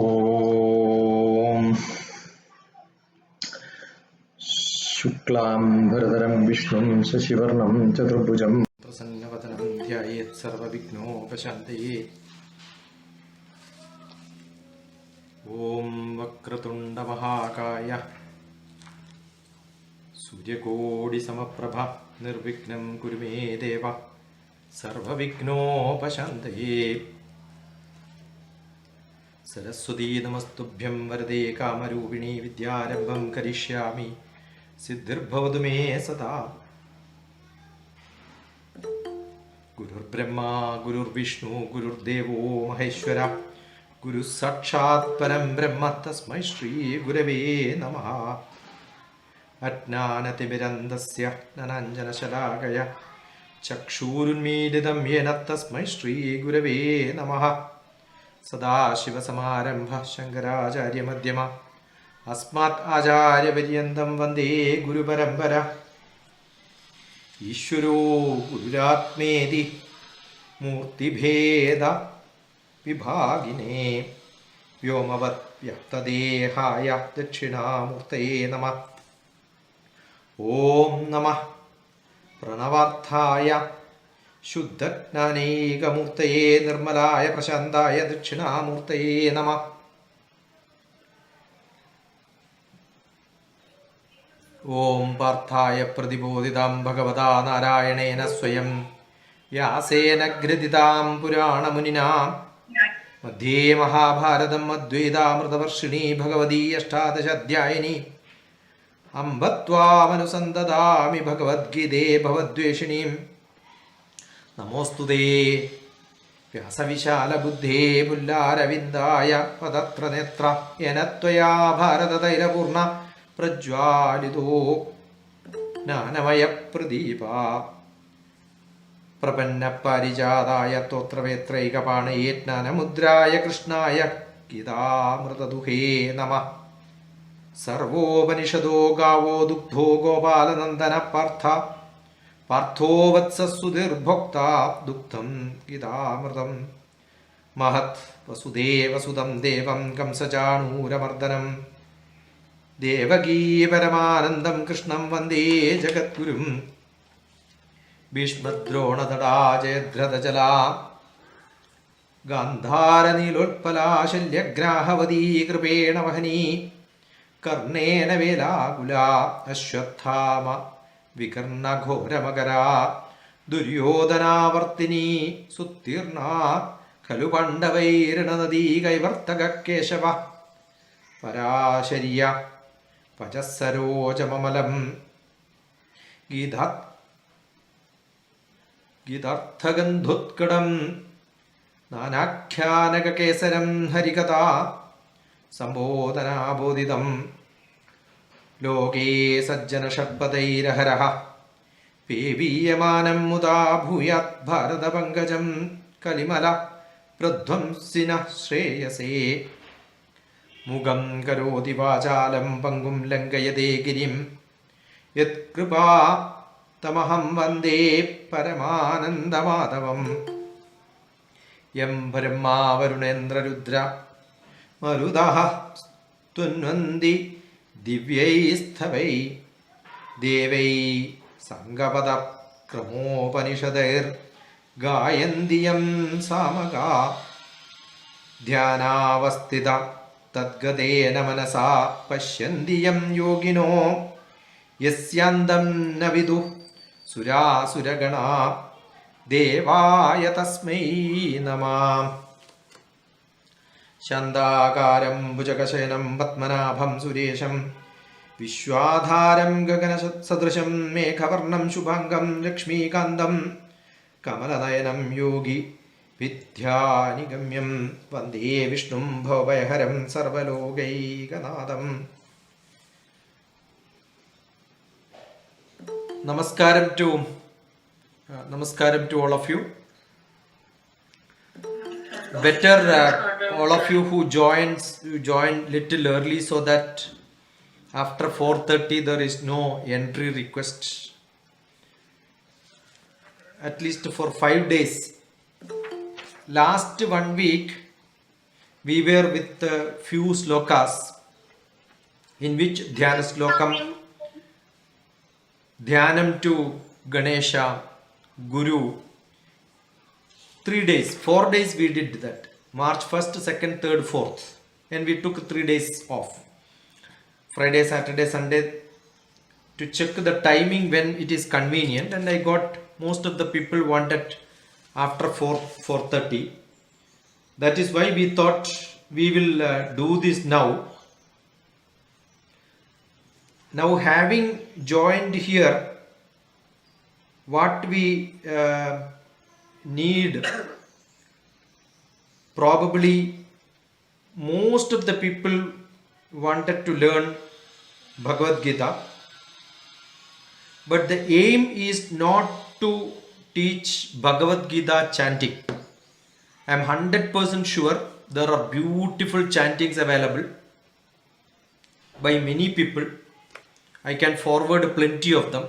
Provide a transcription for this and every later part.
ഓം ശുക്ലാംബരധരം വിഷ്ണും ശശിവർണം ചതുർഭുജം പ്രസന്നവദനം ധ്യായേത് സർവവിഘ്നോപശാന്തയേ. ഓം വക്രതുണ്ഡമഹാകായ സൂര്യകോടിസമപ്രഭ നിർവിഘ്നം കുരു മേ ദേവ സർവവിഘ്നോപശാന്തയേ. സരസ്വതീ നമസ്തുഭ്യം വരദേ കാമരൂപിണീ വിദ്യാരംഭം കരിഷ്യാമി സിദ്ധിർഭവതു മേ സദാ. ഗുരുർബ്രഹ്മാ ഗുരുർവിഷ്ണു ഗുരുർദേവോ മഹേശ്വര ഗുരു സാക്ഷാത് പരം ബ്രഹ്മ തസ്മൈ ശ്രീ ഗുരവേ നമഃ. അജ്ഞാനതിമിരന്തസ്യ ജ്ഞാനാഞ്ജനശലാകയ ചക്ഷൂരുന്മീലിതം യേന തസ്മൈ ശ്രീ ഗുരവേ നമഃ. സദാശിവസമാരംഭ ശങ്കരാചാര്യമധ്യമ അസ്മാത് ആചാര്യപര്യന്തം വന്ദേ ഗുരുപരമ്പര. ഈശ്വരോ ഗുരുരാത്മേതി മൂർത്തിഭേദ വിഭാഗിനേ വ്യോമവത് വ്യക്തദേഹായ ദക്ഷിണാമൂർത്തയേ നമഃ. ഓം നമഃ പ്രണവാർത്ഥായ ശുദ്ധജ്ഞാനൈകമൂർത്തയേ നിർമ്മലായ പ്രശാന്തായ ദക്ഷിണാമൂർത്തയേ നമഃ. ഓം പാർത്ഥായ പ്രതിബോധിതാം ഭഗവതാ നാരായണേന സ്വയം വ്യാസേന ഗ്രഥിതാം പുരാണമുനിനാ മധ്യേ മഹാഭാരതം അദ്വൈതാമൃതവർഷിണീ ഭഗവതീ അഷ്ടാദശാധ്യായിനി അംബ ത്വാമനുസന്തതാമി ഭഗവദ്ഗീതേ ഭവദ്വേഷിണീം. നമോസ്തുതേ വ്യാസവിശാലബുദ്ധേ പുല്ലാരവിന്ദായ പദത്രനേത്ര യേന ത്വയാ ഭാരതതൈലപൂർണ പ്രജ്വാലിതോ ജ്ഞാനമയപ്രദീപ പ്രപന്നപാരിജാതായ സ്തോത്രവേത്രൈകപാണയേ ജ്ഞാനമുദ്രായ കൃഷ്ണായ ഗീതാമൃതദുഹേ നമഃ. സർവോപനിഷദോ ഗാവോ ദുഗ്ധോ ഗോപാലനന്ദന പാർത്ഥോ വത്സസുധിർഭോക്ത ദുഗ്ധം ഗീതാമൃതം. മഹത് വസുദേവസുതം ദേവം കംസചാണൂരമർദ്ദനം ദേവകീ പരമാനന്ദം കൃഷ്ണം വന്ദേ ജഗദ്ഗുരും. ഭീഷ്മദ്രോണതടാ ജയദ്രഥജലാ ഗാന്ധാരനീലോത്പലാ ശല്യഗ്രാഹവതീ കൃപേണ വഹനീ കർണേന വേലാകുലാ അശ്വത്ഥാമ വികർണഘോരമകരാ ദുര്യോധനാവർത്തിനീ സുത്തീർണാ ഖലു പാണ്ഡവൈരണനദീ കൈവർത്തക കേശവ പരാശര്യ പചസരോജമമലം ഗീതാർത്ഥഗന്ധുത്കടം നാനാഖ്യാനകേസരം ഹരികഥാ സംബോധനാബോധിതം. ലോകേ സജ്ജനഷഡ്പദൈരഹരഃ പേവീയമാനം മുദാ ഭൂയാത് ഭാരതപങ്കജം കലിമല പ്രധ്വംസിനഃ ശ്രേയസേ. മുഖം കരോതി വാചാലം പങ്കും ലംഘയതേ ഗിരിം യത്കൃപാതമഹം വന്ദേ പരമാനന്ദമാധവം. യം ബ്രഹ്മാ വരുണേന്ദ്രരുദ്ര മരുതഃ സ്തുന്വന്തി ദിവ്യൈസ്തവൈ ദേവൈ സംഗപദ ക്രമോപനിഷദൈർ ഗായന്തി യം സാമഗാ. ധ്യാനാവസ്ഥിത തദ്ഗതേന മനസാ പശ്യന്തി യം യോഗിനോ യസ്യാന്തം ന വിദുഃ സുരാസുരഗണാ ദേവായ തസ്മൈ നമഃ. ശാന്താകാരം ഭുജഗശയനം പത്മനാഭം സുരേശം വിശ്വാധാരം ഗഗനസദൃശം മേഘവർണം ശുഭാംഗം ലക്ഷ്മീകാന്തം കമലനയനം യോഗി വിദ്യാനിഗമ്യം വന്ദേ വിഷ്ണും ഭവഭയഹരം സർവലോകൈകനാഥം. നമസ്കാരം to all of you. Better all of you who joined little early so that after 4:30 there is no entry request. At least for 5 days. Last 1 week we were with a few slokas in which Dhyana Slokam, Dhyanam to Ganesha, Guru. 3 days, 4 days we did that. March 1st, 2nd, 3rd, 4th. And we took 3 days off. Friday, Saturday, Sunday to check the timing when it is convenient. And I got most of the people wanted after 4:30. That is why we thought we will do this now. Now having joined here, what we need, probably most of the people wanted to learn Bhagavad Gita, but the aim is not to teach Bhagavad Gita chanting. I am 100% sure there are beautiful chantings available by many people. I can forward plenty of them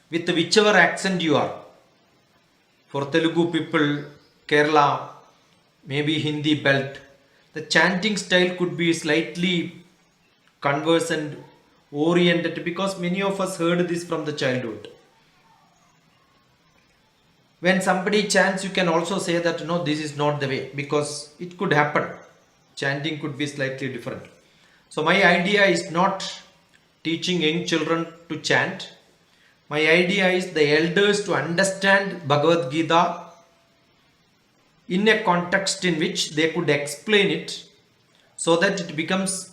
with whichever accent you are. For Telugu people, Kerala, maybe Hindi belt, the chanting style could be slightly conversant oriented, because many of us heard this from the childhood. When somebody chants, you can also say that no, this is not the way, because it could happen. Chanting could be slightly different. So my idea is not teaching young children to chant. My idea is the elders to understand Bhagavad Gita in a context in which they could explain it, so that it becomes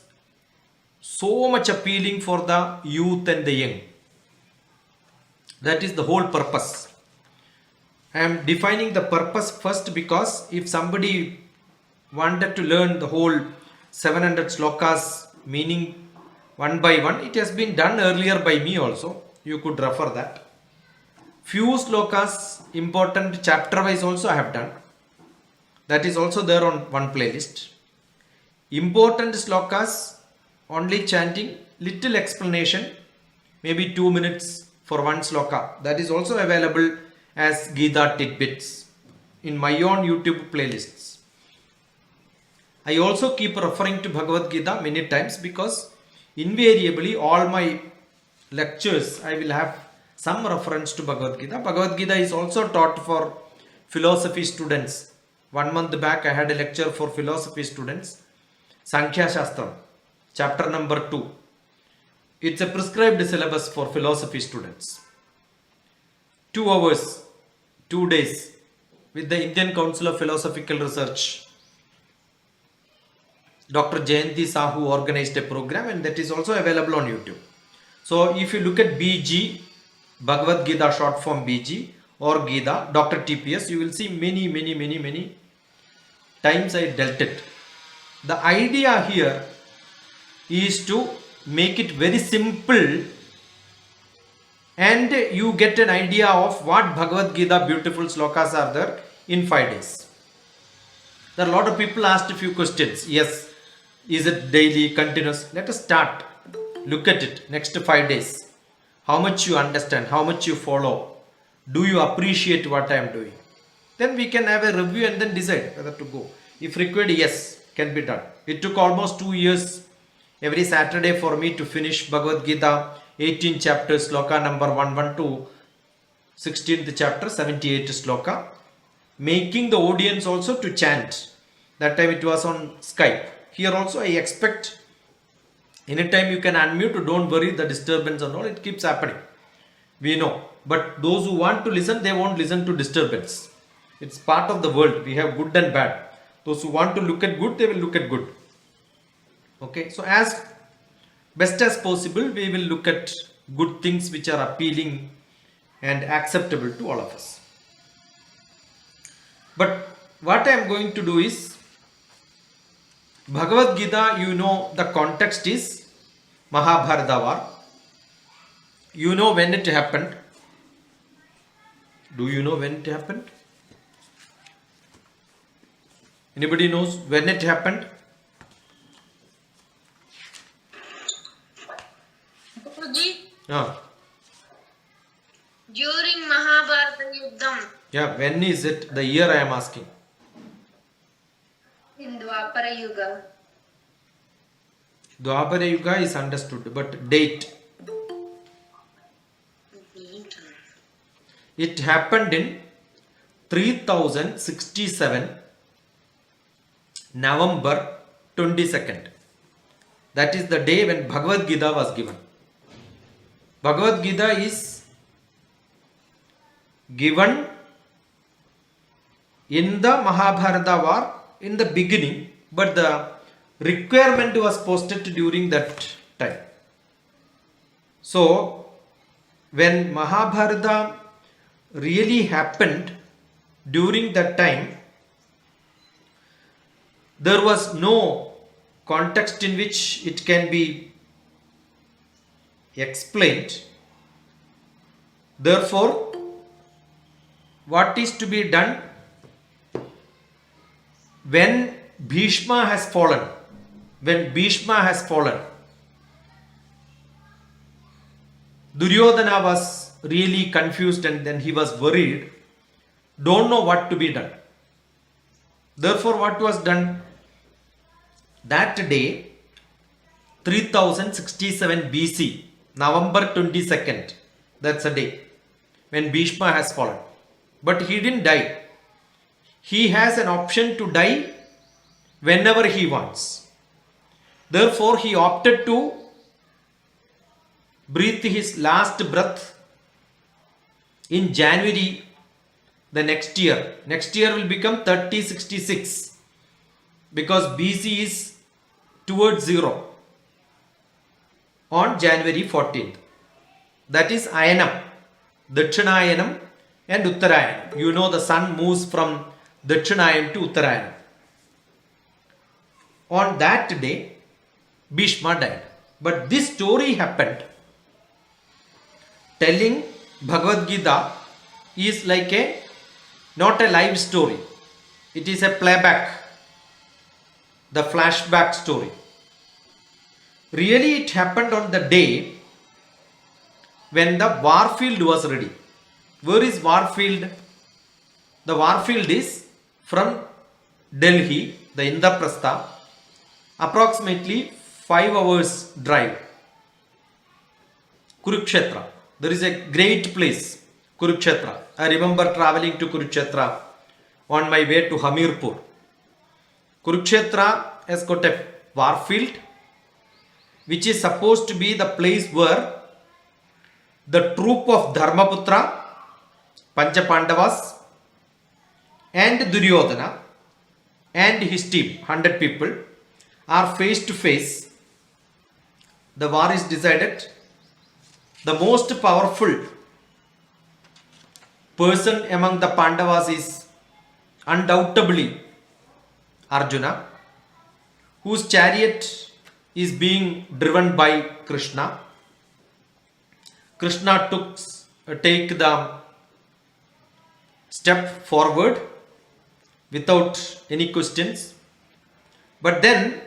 so much appealing for the youth and the young. That is the whole purpose. I am defining the purpose first, because if somebody wanted to learn the whole 700 slokas meaning one by one, it has been done earlier by me also. You could refer that. Few slokas important chapter wise also I have done. That is also there on one playlist. Important slokas, only chanting, little explanation, maybe 2 minutes for one sloka. That is also available as Gita tidbits in my own YouTube playlists. I also keep referring to Bhagavad Gita many times, because invariably all my lectures I will have some reference to Bhagavad Gita. Bhagavad Gita is also taught for philosophy students. 1 month back I had a lecture for philosophy students. Sankhya Shastram, chapter number 2. It's a prescribed syllabus for philosophy students. 2 hours, 2 days with the Indian Council of Philosophical Research. Dr. Jayanti Sahu organized a program, and that is also available on YouTube. So if you look at BG, Bhagavad Gita short form BG, or Gita, Dr. TPS, you will see many times I dealt it. The idea here is to make it very simple, and you get an idea of what Bhagavad Gita beautiful slokas are there in 5 days. There are a lot of people asked a few questions. Yes, is it daily, continuous? Let us start. Look at it next 5 days. How much you understand, how much you follow. Do you appreciate what I am doing? Then we can have a review and then decide whether to go. If required, yes, can be done. It took almost 2 years every Saturday for me to finish Bhagavad Gita, 18 chapters, sloka number 1 to 16th chapter, 78 sloka. Making the audience also to chant. That time it was on Skype. Here also I expect anytime you can unmute, don't worry, the disturbance and all, it keeps happening. We know. But those who want to listen, they won't listen to disturbance. It's part of the world. We have good and bad. Those who want to look at good, they will look at good. Okay. So as best as possible, we will look at good things which are appealing and acceptable to all of us. But what I am going to do is, Bhagavad Gita, you know the context is Mahabharata war. You know when it happened. Do you know when it happened? Anybody knows when it happened? Guruji, during Mahabharata Yuddham. Yeah, when is it? The year I am asking. In Dwapara Yuga. Dwapara Yuga is understood, but date. It happened in 3067 November 22nd. That is the day when Bhagavad Gita was given. Bhagavad Gita is given in the Mahabharata war in the beginning, but the requirement was posted during that time. So when Mahabharata really happened during that time, there was no context in which it can be explained. Therefore, what is to be done when Bhishma has fallen? When Bhishma has fallen, Duryodhana was really confused and then he was worried, don't know what to be done. Therefore, what was done? That day, 3067 BC, November 22nd, that's a day when Bhishma has fallen. But he didn't die. He has an option to die whenever he wants. Therefore, he opted to breathe his last breath in January the next year. Next year will become 3066 because BC is towards 0 on January 14th. That is Ayanam, Dakshinayanam and Uttarayanam. You know the sun moves from Dakshinayanam to Uttarayanam. On that day, Bhishma died. But this story happened. Telling Bhagavad Gita is like not a live story. It is a playback, the flashback story. Really, it happened on the day when the war field was ready. Where is war field? The war field is from Delhi, the Indraprastha, approximately 5 hours drive. Kurukshetra. There is a great place, Kurukshetra. I remember traveling to Kurukshetra on my way to Hamirpur. Kurukshetra has got a war field which is supposed to be the place where the troop of Dharmaputra, Pancha Pandavas and Duryodhana and his team, 100 people, are face to face. The war is decided. The most powerful person among the Pandavas is undoubtedly Arjuna, whose chariot is being driven by Krishna. Krishna take the step forward without any questions. But then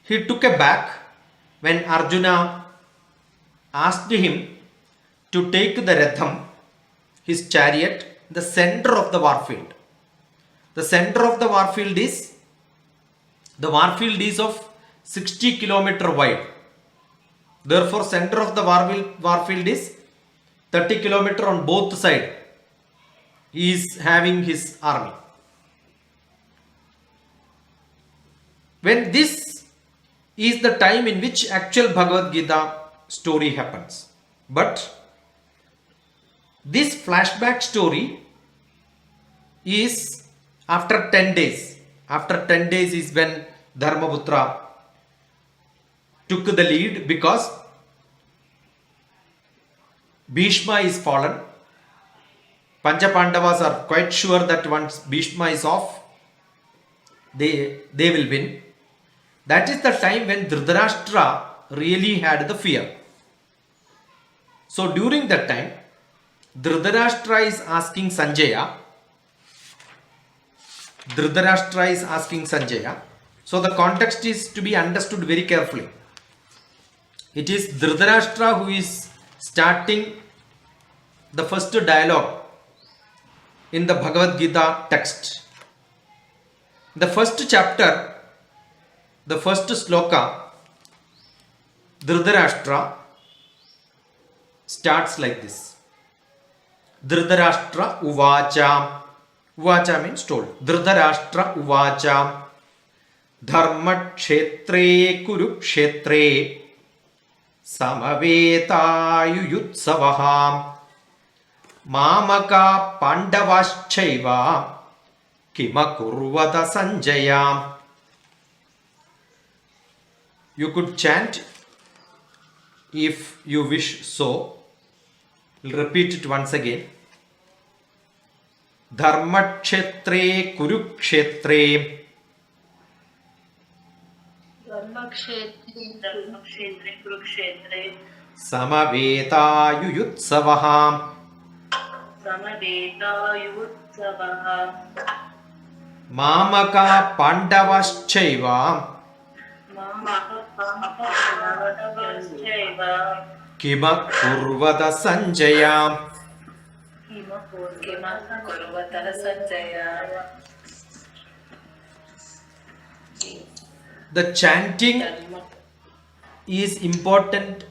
he took a back when Arjuna asked him to take the Ratham, his chariot, the center of the war field. The center of the war field is of 60 kilometer wide. Therefore, center of the war field is 30 kilometer on both sides. He is having his army. When this is the time in which actual Bhagavad Gita story happens. But this flashback story is after 10 days. After 10 days is when Dharmaputra took the lead because Bhishma is fallen. Pancha Pandavas are quite sure that once Bhishma is off, they will win. That is the time when Dhritarashtra really had the fear. So during that time, Dhritarashtra is asking Sanjaya. So the context is to be understood very carefully. It is Dhritarashtra who is starting the first dialogue in the Bhagavad Gita text. The first chapter, the first sloka, Dhritarashtra starts like this. Dhritarashtra uvacha. Uvacha means told. Dhritarashtra uvacha. Dharma kshetre kurukshetre samavetaayuyutsavaham mamaka pandavaschaiva kimakurvata sanjaya. You could chant if you wish so. We'll repeat it once again. Dharmakshetre kurukshetre धर्मक्षेत्रे कुरुक्षेत्रे samavetaayuyutsavaham समवेतायुत्सवः mamaka pandavaschaiva मामहपवश्चैव kimakurvata sanjaya. किमकुर्वतः Sanjay. The chanting is important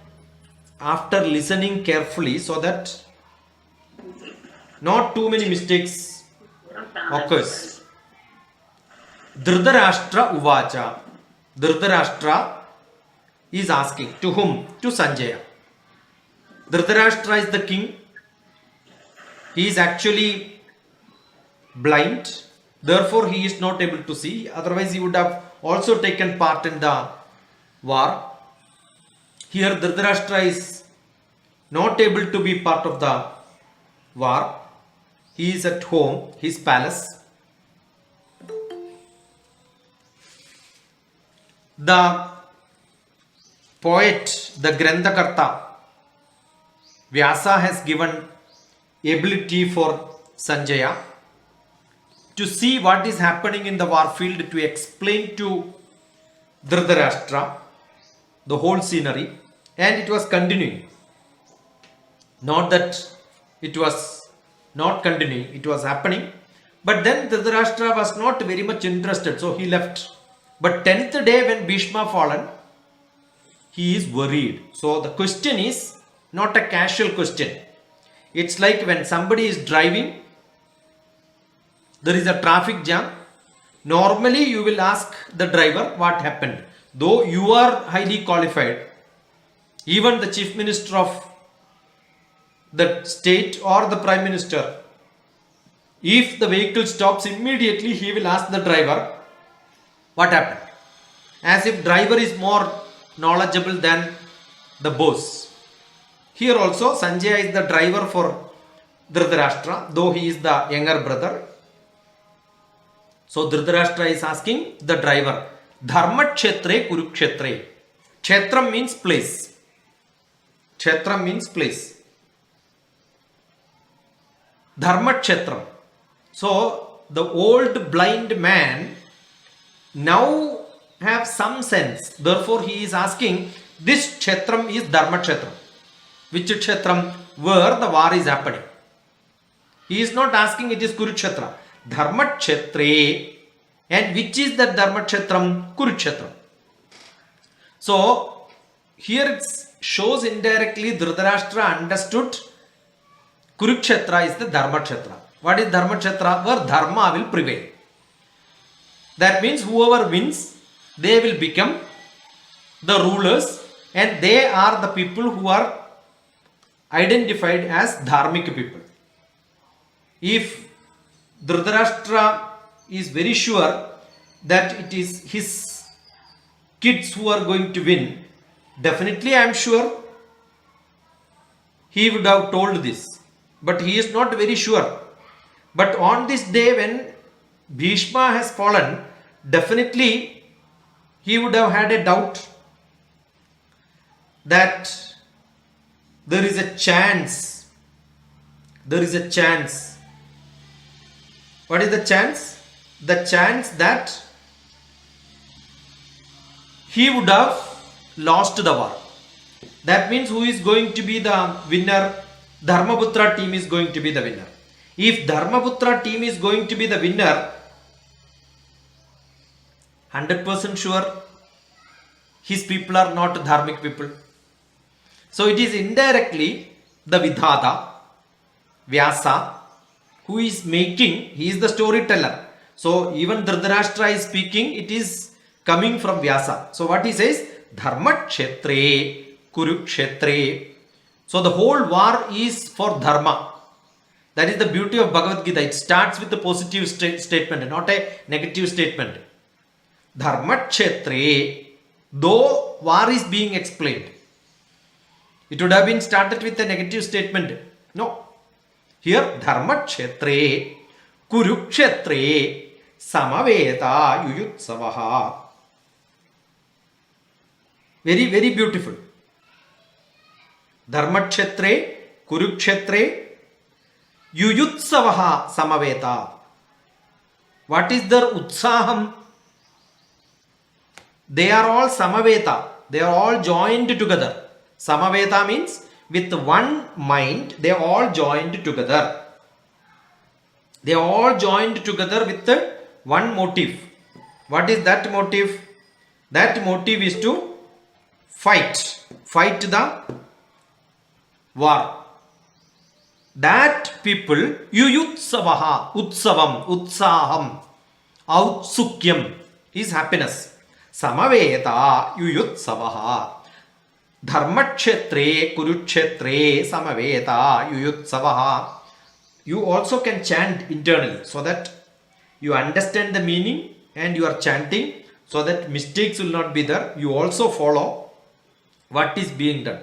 after listening carefully so that not too many mistakes occurs. Dhritarashtra uvacha. Dhritarashtra is asking to whom? To Sanjaya. Dhritarashtra is the king. He is actually blind. Therefore, he is not able to see. Otherwise, he would have also taken part in the war. Here, Dhritarashtra is not able to be part of the war. He is at home, his palace. The poet, the Granthakarta, Vyasa has given ability for Sanjaya to see what is happening in the war field, to explain to Dhritarashtra the whole scenery, and it was continuing. Not that it was not continuing, it was happening. But then Dhritarashtra was not very much interested, so he left. But 10th day when Bhishma fallen, he is worried. So the question is not a casual question. It's like when somebody is driving, there is a traffic jam. Normally you will ask the driver what happened. Though you are highly qualified, even the chief minister of the state or the prime minister, if the vehicle stops, immediately he will ask the driver what happened, as if driver is more knowledgeable than the boss. Here also Sanjaya is the driver for Dhritarashtra, though he is the younger brother. So Dhritarashtra is asking the driver, Dharma Kshetre Kurukshetre. Kshetram means place. Kshetram means place. Dharma Kshetram. So the old blind man now have some sense. Therefore he is asking, this Kshetram is Dharma Kshetram. Which Kshetram? Where the war is happening. He is not asking it is Kurukshetra. Dharma Kshetre. And which is that Dharma Kshetram? Kurukshetra. So here it shows indirectly Dhritarashtra understood Kurukshetra is the Dharma Kshetra. What is Dharma Kshetra? Where Dharma will prevail. That means whoever wins, they will become the rulers, and they are the people who are identified as dharmic people. If Dhritarashtra is very sure that it is his kids who are going to win, definitely I am sure he would have told this. But he is not very sure. But on this day when Bhishma has fallen, definitely he would have had a doubt that there is a chance. There is a chance. What is the chance? The chance that he would have lost the war. That means who is going to be the winner? Dharmaputra team is going to be the winner. If Dharmaputra team is going to be the winner, 100% sure his people are not dharmic people. So it is indirectly the Vidhata, Vyasa, who is making, he is the storyteller. So even Dhritarashtra is speaking, it is coming from Vyasa. So what he says, Dharma Kshetre, Kurukshetre. So the whole war is for Dharma. That is the beauty of Bhagavad Gita. It starts with a positive statement, not a negative statement. Dharma Kshetre, though war is being explained, it would have been started with a negative statement. No. Here, Dharma Kshetre, Kurukshetre, Samaveta Yuyutsavaha. Very, very beautiful. Dharma Kshetre, Kurukshetre, Yuyutsavaha Samaveta. What is their Utsaham? They are all Samaveta. They are all joined together. Samaveta means with one mind, they are all joined together. They are all joined together with one motive. What is that motive? That motive is to fight the war. That people, Yuyutsavaha, Utsavam, Utsaham, Autsukyam is happiness. Samaveta Yuyutsavaha. Dharmakshetre, Kurukshetre, Samaveta, Yuyutsavaha. You also can chant internally so that you understand the meaning and you are chanting so that mistakes will not be there. You also follow what is being done.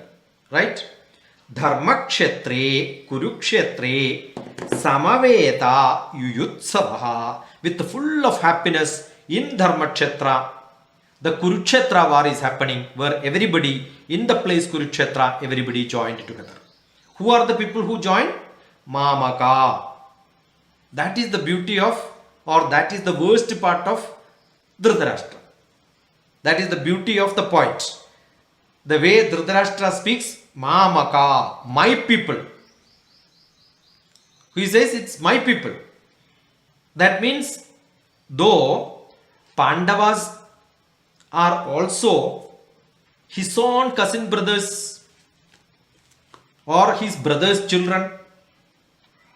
Right? Dharmakshetre, Kurukshetre, Samaveta, Yuyutsavaha. With full of happiness in Dharmakshetra. The Kurukshetra war is happening where everybody in the place Kurukshetra, everybody joined together. Who are the people who joined? Mamaka. That is the beauty of, or that is the worst part of Dhritarashtra. That is the beauty of the poet. The way Dhritarashtra speaks, Mamaka, my people. He says it's my people. That means though Pandavas are also his own cousin brothers or his brother's children,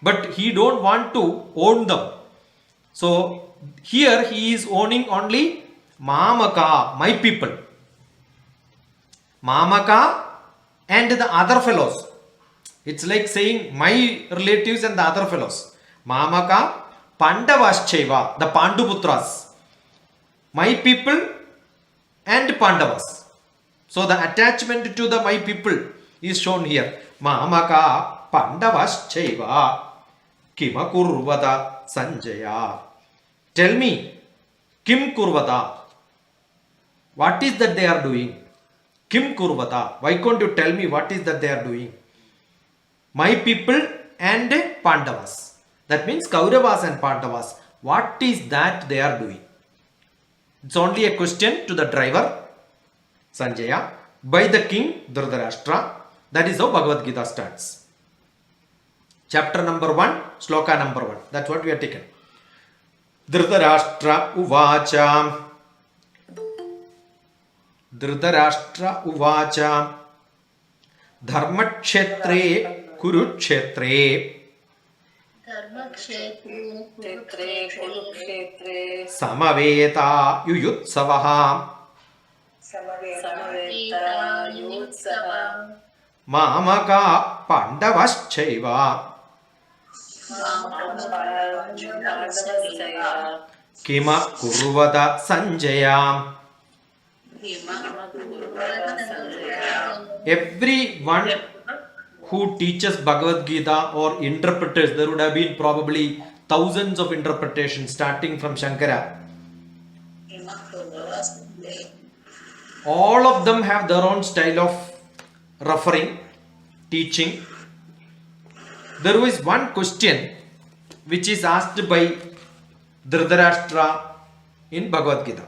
but he don't want to own them. So here he is owning only Mamaka, my people. Mamaka and the other fellows. It's like saying my relatives and the other fellows. Mamaka, Pandavaschaiva, the Panduputras. My people and Pandavas. So the attachment to the my people is shown here. Mamaka Pandavaschaiva Kima Kurvada Sanjaya. Tell me, Kim Kurvada. What is that they are doing? Kim Kurvada. Why can't you tell me what is that they are doing? My people and Pandavas. That means Kauravas and Pandavas. What is that they are doing? It's only a question to the driver, Sanjaya, by the king Dhritarashtra. That is how Bhagavad Gita starts. Chapter number 1, sloka number 1. That's what we have taken. Dhritarashtra Uvacha. Dhritarashtra Uvacha. Dharmakshetre Kurukshetre. Kshetre, Kurukshetre, Samaveta Yuyutsavaha. Samaveta, Yutsava, Mamaka Pandavaschaiva. Pandavaschaiva, Kima Kurvada Sanjaya. Everyone who teaches Bhagavad Gita or interpreters, there would have been probably thousands of interpretations starting from Shankara. All of them have their own style of referring, teaching. There was one question which is asked by Dhritarashtra in Bhagavad Gita.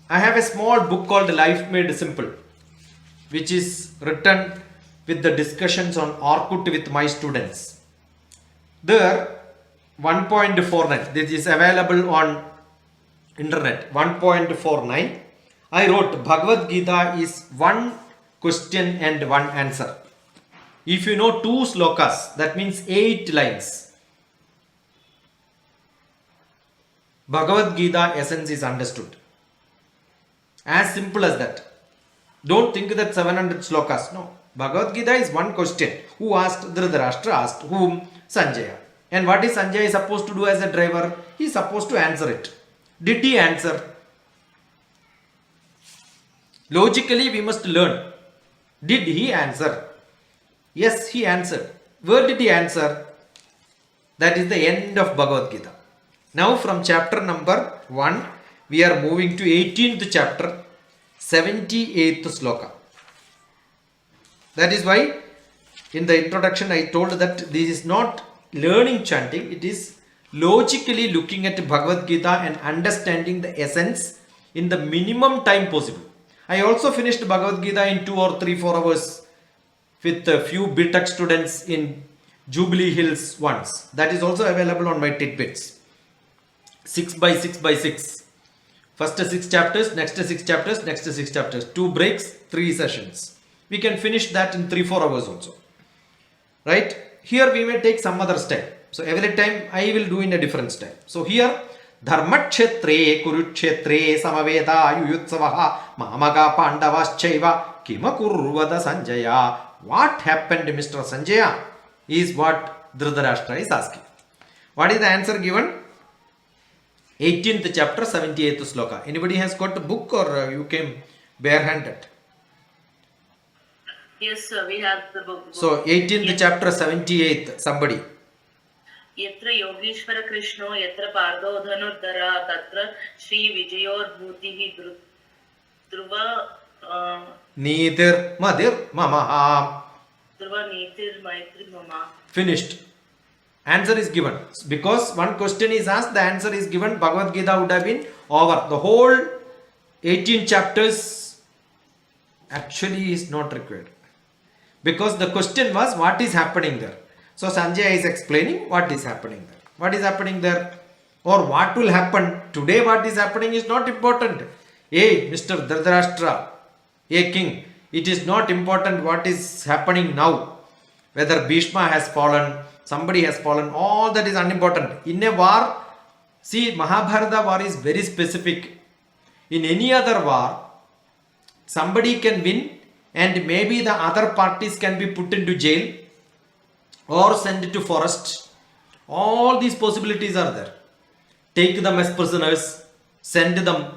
I have a small book called Life Made Simple, which is written with the discussions on Orkut with my students. There 1.49, this is available on internet 1.49. I wrote Bhagavad Gita is one question and one answer. If you know 2 slokas, that means 8 lines. Bhagavad Gita essence is understood. As simple as that. Don't think that 700 slokas. No. Bhagavad Gita is one question. Who asked? Dhritarashtra asked. Whom? Sanjaya. And what is Sanjaya supposed to do as a driver? He is supposed to answer it. Did he answer? Logically, we must learn. Did he answer? Yes, he answered. Where did he answer? That is the end of Bhagavad Gita. Now from chapter number 1, we are moving to 18th chapter, 78th sloka. That is why in the introduction I told that this is not learning chanting, it is logically looking at Bhagavad Gita and understanding the essence in the minimum time possible. I also finished Bhagavad Gita in 2 or 3, 4 hours with a few BTech students in Jubilee Hills once. That is also available on my tidbits. 6 by 6 by 6. First 6 chapters, next 6 chapters, next 6 chapters. 2 breaks, 3 sessions. We can finish that in 3, 4 hours also. Right? Here we may take some other step. So every time I will do in a different step. So here, Dharmakshetre Kurukshetre Samaveta Yuyutsavaha Mamaga Pandavaschaiva Kimakurvada Sanjaya. What happened, Mr. Sanjaya? Is what Dhritarashtra is asking. What is the answer given? 18th chapter, 78th sloka. Anybody has got a book or you came barehanded? Yes, sir, we have the book. So 18th chapter, 78th, somebody. यत्र योगीश्वर कृष्णो यत्र पार्थो धनुर्धर तत्र श्री विजयोर्भूतिः ध्रुव Neetir Madir Mamaha. ध्रुव नीतिर् मैत्री मम. Finished. Answer is given. Because one question is asked, the answer is given. Bhagavad Gita would have been over. The whole 18 chapters actually is not required. Because the question was, what is happening there? So Sanjaya is explaining what is happening there. What is happening there? Or what will happen? Today what is happening is not important. Hey, Mr. Dhritarashtra, hey king, it is not important what is happening now. Whether Bhishma has fallen, somebody has fallen, all that is unimportant. In a war, see, Mahabharata war is very specific. In any other war, somebody can win and maybe the other parties can be put into jail or sent to forest. All these possibilities are there. Take them as prisoners, send them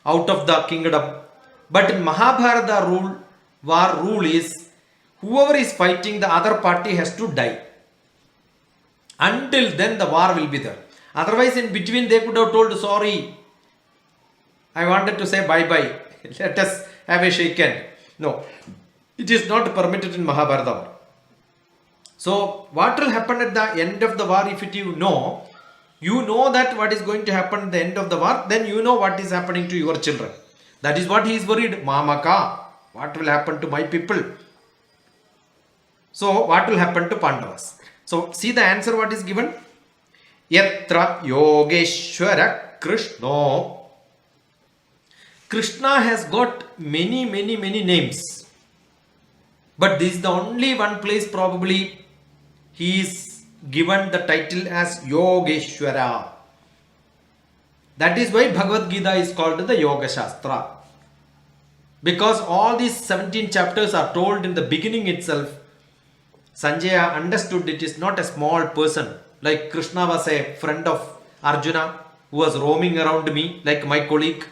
out of the kingdom. But in Mahabharata war rule is, whoever is fighting, the other party has to die. Until then the war will be there. Otherwise in between they could have told, sorry, I wanted to say bye-bye. Let us have a shake hand. No, it is not permitted in Mahabharata war. So what will happen at the end of the war, if you know that what is going to happen at the end of the war, then you know what is happening to your children. That is what he is worried. Mamaka, what will happen to my people? So what will happen to Pandavas? So see the answer what is given. Yatra Yogeshwara Krishna. Krishna has got many names. But this is the only one place probably he is given the title as Yogeshwara. That is why Bhagavad Gita is called the Yoga Shastra. Because all these 17 chapters are told in the beginning itself. Sanjaya understood it is not a small person. Like Krishna was a friend of Arjuna who was roaming around me like my colleague.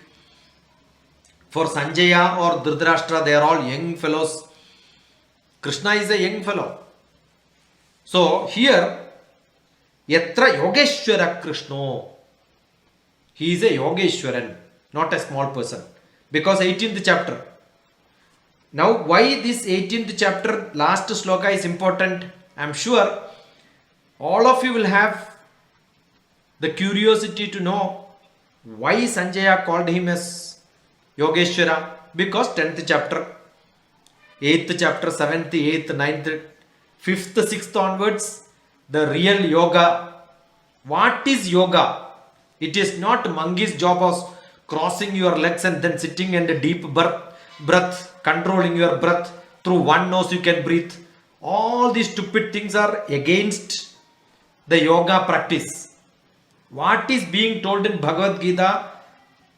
For Sanjaya or Dhritarashtra, they are all young fellows. Krishna is a young fellow. So here, Yatra Yogeshwara Krishna. He is a Yogeshwaran, not a small person. Because 18th chapter. Now why this 18th chapter last sloka is important? I am sure all of you will have the curiosity to know why Sanjaya called him as Yogeshwara. Because 10th chapter, 8th chapter, 7th, 8th, 9th, 5th, 6th onwards, the real yoga. What is yoga? It is not monkey's job of crossing your legs and then sitting and a deep breath, controlling your breath through one nose you can breathe. All these stupid things are against the yoga practice. What is being told in Bhagavad Gita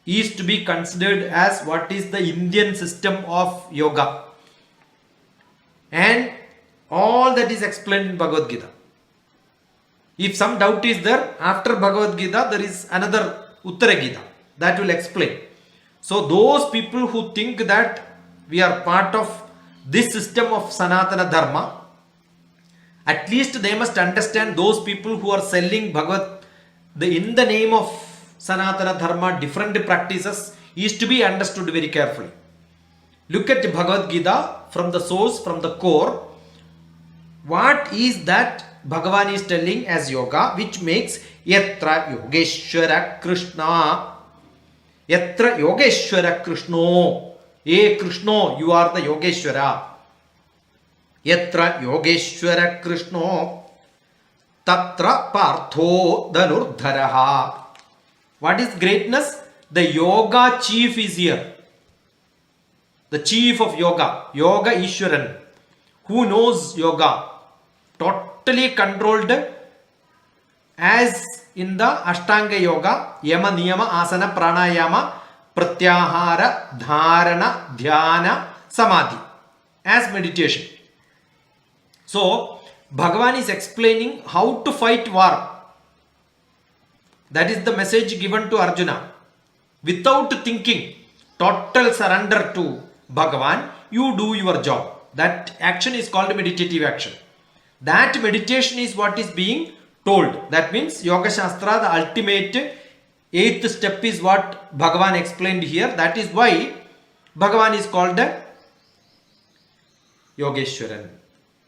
is to be considered as what is the Indian system of yoga. And all that is explained in Bhagavad Gita. If some doubt is there, after Bhagavad Gita, there is another Uttara Gita that will explain. So those people who think that we are part of this system of Sanatana Dharma, at least they must understand those people who are selling in the name of Sanatana Dharma, different practices is to be understood very carefully. Look at Bhagavad Gita from the source, from the core. What is that Bhagavan is telling as yoga, which makes Yatra Yogeshwara Krishna. Yatra Yogeshwara Krishno. Krishno, you are the Yogeshwara. Yatra Yogeshwara Krishno. Tatra Partho Dhanurdharaha. What is greatness? The yoga chief is here. The chief of yoga, Yoga Ishwaran, who knows yoga, totally controlled as in the Ashtanga Yoga, Yama Niyama Asana Pranayama Pratyahara Dharana Dhyana Samadhi as meditation. So Bhagavan is explaining how to fight war. That is the message given to Arjuna. Without thinking, total surrender to Bhagavan, you do your job. That action is called meditative action. That meditation is what is being told. That means Yoga Shastra, the ultimate 8th step is what Bhagavan explained here. That is why Bhagavan is called the Yogeshwaran.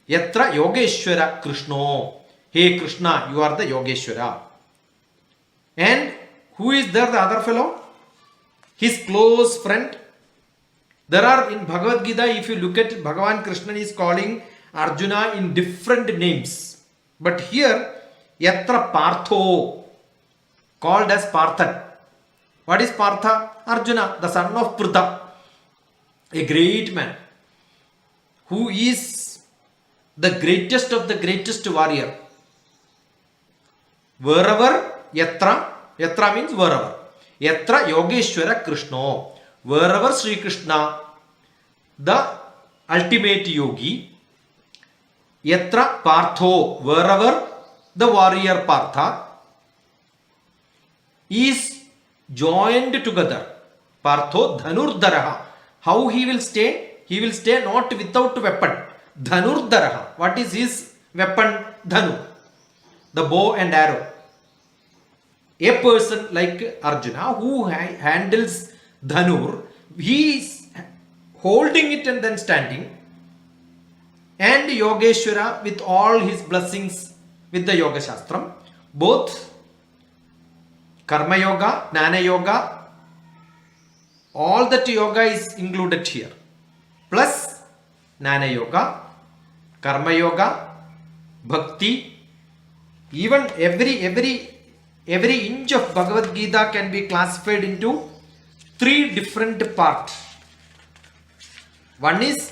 Yatra Yogeshwara Krishno. Hey Krishna, you are the Yogeshwara. And who is there, the other fellow? His close friend. There are in Bhagavad Gita, if you look at Bhagavan Krishna is calling Arjuna in different names. But here, Yatra Partho, called as Parthan. What is Partha? Arjuna, the son of Pritha, a great man, who is the greatest of the greatest warrior. Wherever, Yatra means wherever. Yatra Yogeshwara Krishna. Wherever Sri Krishna, the ultimate yogi, Yatra Partho, wherever the warrior Partha is joined together. Partho Dhanurdharaha. How he will stay? He will stay not without weapon. Dhanurdharaha. What is his weapon? Dhanu. The bow and arrow. A person like Arjuna who handles Dhanur, he is holding it and then standing. And Yogeshwara with all his blessings with the Yoga Shastram, both Karma Yoga, Jnana Yoga, all that yoga is included here. Plus Jnana Yoga, Karma Yoga, Bhakti, even every inch of Bhagavad Gita can be classified into 3 different parts. One is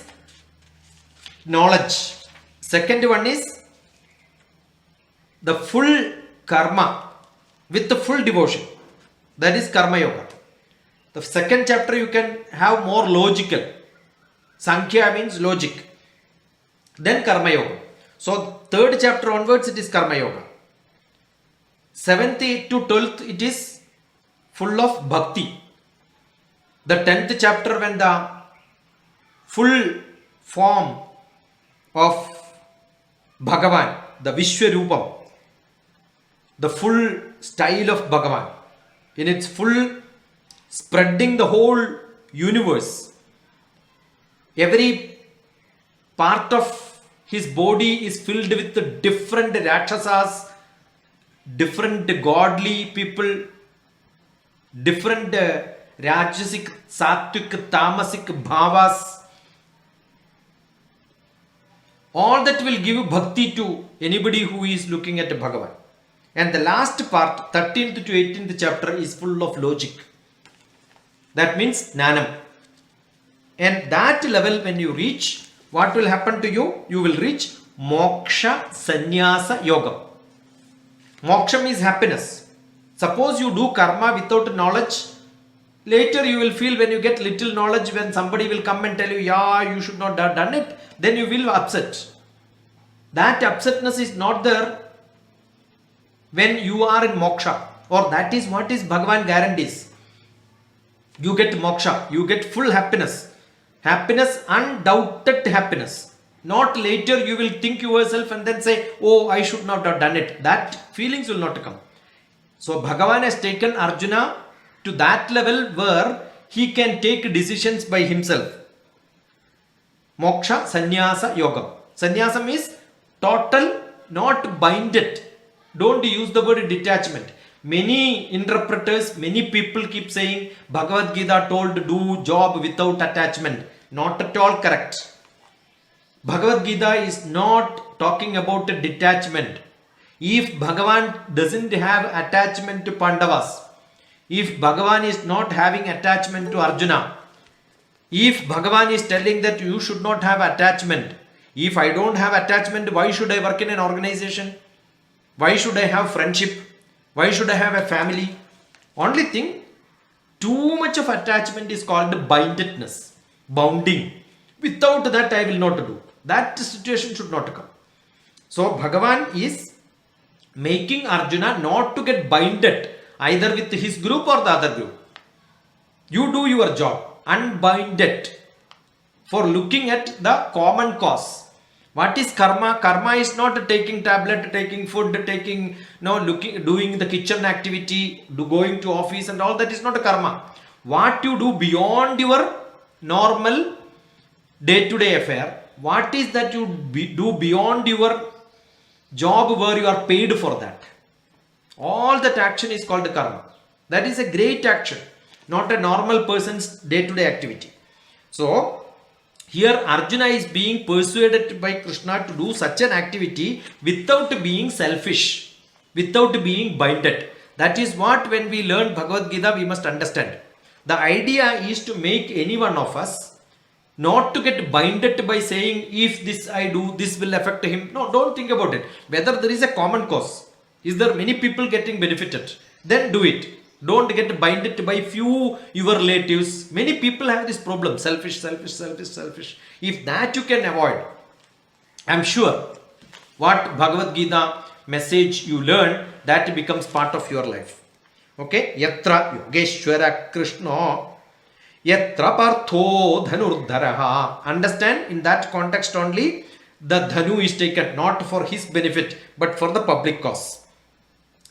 knowledge. Second one is the full karma with the full devotion. That is Karma Yoga. The second chapter you can have more logical. Sankhya means logic. Then Karma Yoga. So third chapter onwards it is Karma Yoga. 7th to 12th it is full of bhakti. The 10th chapter, when the full form of Bhagavan, the Vishwarupam, the full style of Bhagavan, in its full spreading the whole universe, every part of his body is filled with different Rakshasas, different godly people, different Rajasic, Sattvic, Tamasic bhavas. All that will give bhakti to anybody who is looking at Bhagavan. And the last part, 13th to 18th chapter, is full of logic. That means Jnanam. And that level, when you reach, what will happen to you? You will reach Moksha Sannyasa Yoga. Moksha means happiness. Suppose you do karma without knowledge, later you will feel when you get little knowledge, when somebody will come and tell you, yeah, you should not have done it, then you will upset. That upsetness is not there when you are in moksha, or that is what is Bhagavan guarantees. You get moksha, you get full happiness. Happiness, undoubted happiness. Not later you will think yourself and then say, oh, I should not have done it. That feelings will not come. So Bhagavan has taken Arjuna to that level where he can take decisions by himself. Moksha Sannyasa Yoga. Sannyasa means total, not binded. Don't use the word detachment. Many interpreters, many people keep saying Bhagavad Gita told do job without attachment. Not at all correct. Bhagavad Gita is not talking about a detachment. If Bhagavan doesn't have attachment to Pandavas, if Bhagavan is not having attachment to Arjuna, if Bhagavan is telling that you should not have attachment, if I don't have attachment, why should I work in an organization? Why should I have friendship? Why should I have a family? Only thing, too much of attachment is called bindedness, bounding. Without that I will not do. That situation should not come. So Bhagavan is making Arjuna not to get binded either with his group or the other group. You do your job, unbinded, for looking at the common cause. What is karma? Karma is not taking tablet, taking food, taking doing the kitchen activity, going to office and all. That is not a karma. What you do beyond your normal day-to-day affair, what is that you do beyond your job where you are paid for that? All that action is called karma. That is a great action, not a normal person's day-to-day activity. So here Arjuna is being persuaded by Krishna to do such an activity without being selfish, without being binded. That is what, when we learn Bhagavad Gita, we must understand. The idea is to make any one of us not to get binded by saying, if this I do, this will affect him. No, don't think about it. Whether there is a common cause, is there many people getting benefited, then do it. Don't get binded by few your relatives. Many people have this problem, selfish. If that you can avoid, I'm sure what Bhagavad Gita message you learn, that becomes part of your life. Okay? Yatra Yogeshwara Krishna Yatra Partho Dhanurdharaha. Understand, in that context only, the Dhanu is taken not for his benefit but for the public cause.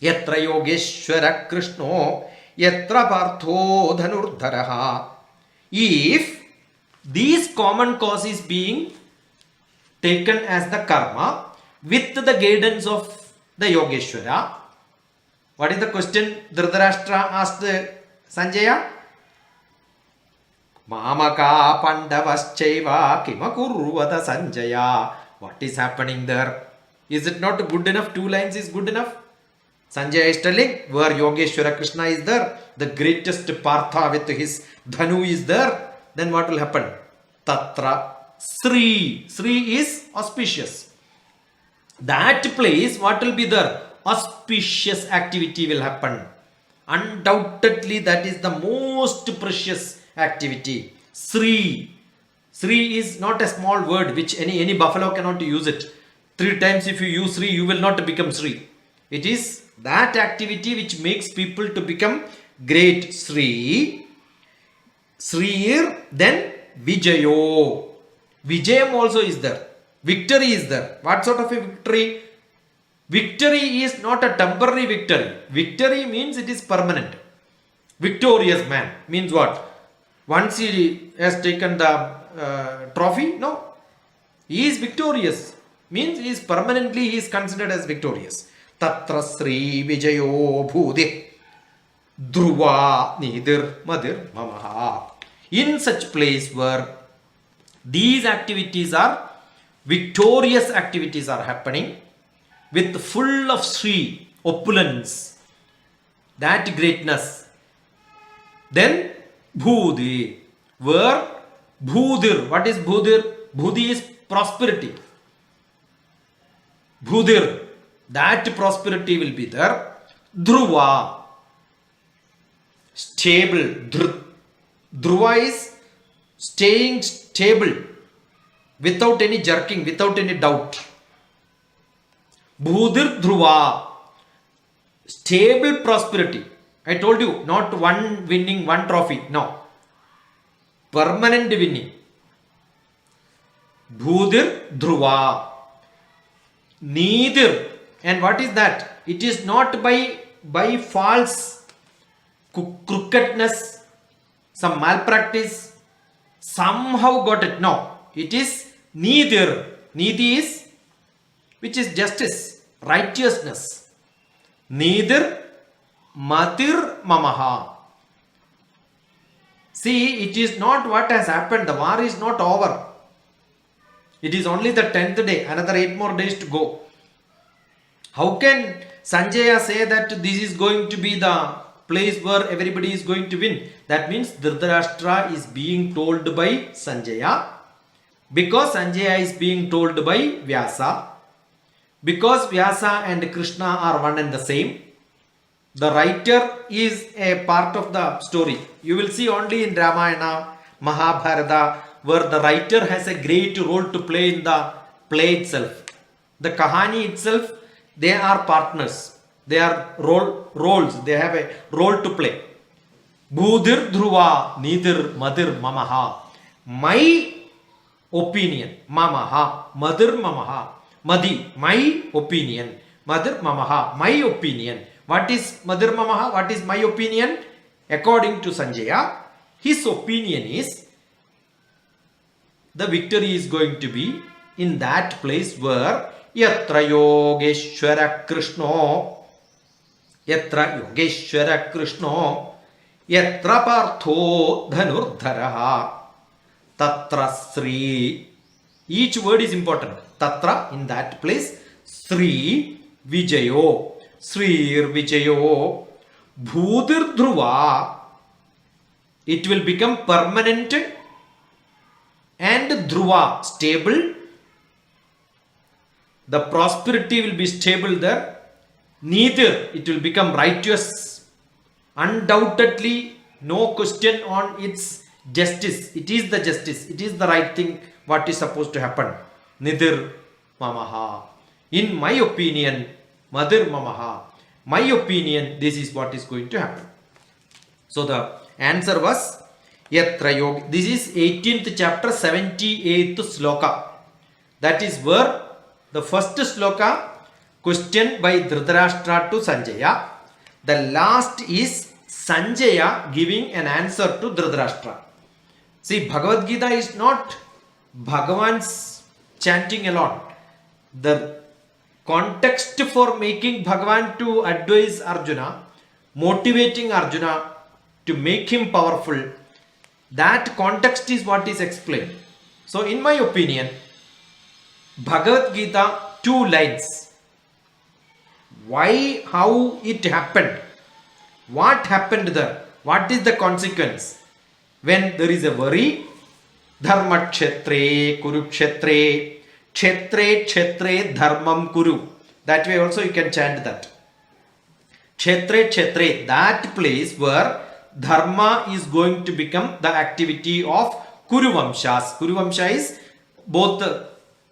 Yatra Yogeshwara Krishna Yatra Partho Dhanurdharaha. If these common cause is being taken as the karma with the guidance of the Yogeshwara, what is the question Dhritarashtra asked Sanjaya? Mamaka Pandavaschaiva Kimakurvata Sanjaya. What is happening there? Is it not good enough? 2 lines is good enough. Sanjaya is telling where Yogeshwara Krishna is there, the greatest Partha with his Dhanu is there, then what will happen? Tatra Sri. Sri is auspicious. That place, what will be there? Auspicious activity will happen. Undoubtedly, that is the most precious activity. Sri. Sri is not a small word which any buffalo cannot use it. 3 times if you use Sri, you will not become Sri. It is that activity which makes people to become great. Sri. Srir, then Vijayo. Vijayam also is there. Victory is there. What sort of a victory? Victory is not a temporary victory. Victory means it is permanent. Victorious man means what? Once he has taken the trophy? No. He is victorious. Means he is permanently, he is considered as victorious. Tatra Sri Vijayo Bhudi Dhruva Nidir Madir Mamaha. In such place where these activities victorious activities are happening with full of Sri, opulence, that greatness. Then Bhudi, where Bhudir, what is Bhudir? Bhudi is prosperity. Bhudir, that prosperity will be there. Dhruva, stable. Dhruva is staying stable without any jerking, without any doubt. Bhudir Dhruva, stable prosperity. I told you, not one winning, one trophy. No. Permanent winning. Bhudir Dhruva. Neither. And what is that? It is not by false crookedness, some malpractice, somehow got it. No. It is neither. Nidhi is, which is justice, righteousness. Neither Matir Mamaha. See, it is not what has happened. The war is not over. It is only the 10th day. Another 8 more days to go. How can Sanjaya say that this is going to be the place where everybody is going to win? That means Dhritarashtra is being told by Sanjaya. Because Sanjaya is being told by Vyasa. Because Vyasa and Krishna are one and the same. The writer is a part of the story. You will see only in Ramayana, Mahabharata, where the writer has a great role to play in the play itself. The Kahani itself, they are partners. They are roles. They have a role to play. Bhudir Dhruva, neither Madir Mamaha. My opinion, Mamaha, Madir Mamaha. Madi, my opinion. Madir Mamaha, my opinion. What is Madir Mamaha? What is my opinion? According to Sanjaya, his opinion is the victory is going to be in that place where Yatra Yogeshwara Krishna, Yatra Yogeshwara Krishna, Yatra Partho Dhanurdharaha, Tatra Sri. Each word is important. Tatra, in that place, Sri Vijayo. Srir Vijayo, Bhudir Dhruva, it will become permanent, and Dhruva, stable. The prosperity will be stable there. Neither, it will become righteous. Undoubtedly, no question on its justice. It is the justice. It is the right thing, what is supposed to happen. Neither Mamaha. In my opinion, Madir Mamaha, my opinion, this is what is going to happen. So the answer was Yatra Yoga. This is 18th chapter, 78th sloka. That is where the first sloka, question by Dhritarashtra to Sanjaya. The last is Sanjaya giving an answer to Dhritarashtra. See, Bhagavad Gita is not Bhagavan's chanting alone. The context for making Bhagavan to advise Arjuna, motivating Arjuna to make him powerful, that context is what is explained. So in my opinion, Bhagavad Gita, 2 lines. Why, how it happened, what happened there, what is the consequence when there is a worry. Dharma Kshetre Kurukshetre, Kshetre Kshetre Dharmam Kuru. That way also you can chant that. Kshetre Kshetre, that place where Dharma is going to become the activity of Kuru Vamshas. Kuru Vamsha is both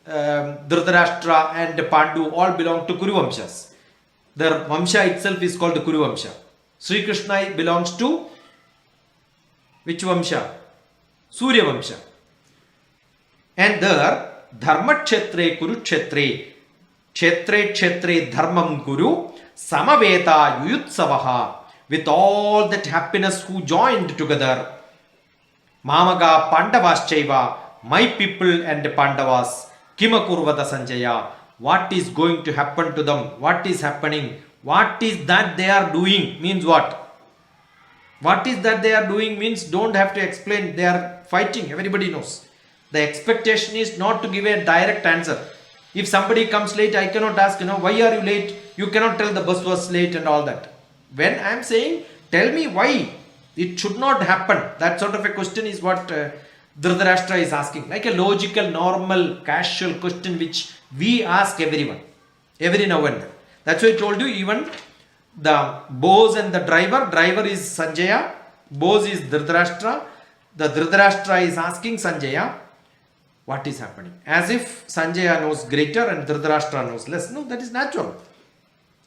Dhritarashtra and Pandu all belong to Kuru Vamshas. The Vamsha itself is called the Kuru Vamsha. Sri Krishna belongs to which Vamsha? Surya Vamsha. And there, Dharma Kshetre Kuru Kshetre, Kshetre Kshetre Dharmam Kuru, Samaveta Yuyutsavaha, with all that happiness who joined together. Mamaga Pandavaschaiva, my people and Pandavas, Kimakurvata Sanjaya, what is going to happen to them? What is happening? What is that they are doing? Means what? What is that they are doing means don't have to explain. They are fighting. Everybody knows. The expectation is not to give a direct answer. If somebody comes late, I cannot ask, why are you late? You cannot tell the bus was late and all that. When I am saying, tell me why it should not happen, that sort of a question is what Dhritarashtra is asking. Like a logical, normal, casual question which we ask everyone, every now and then. That's why I told you, even the boss and the driver is Sanjaya, boss is Dhritarashtra, the Dhritarashtra is asking Sanjaya, what is happening? As if Sanjaya knows greater and Dhritarashtra knows less. No, that is natural.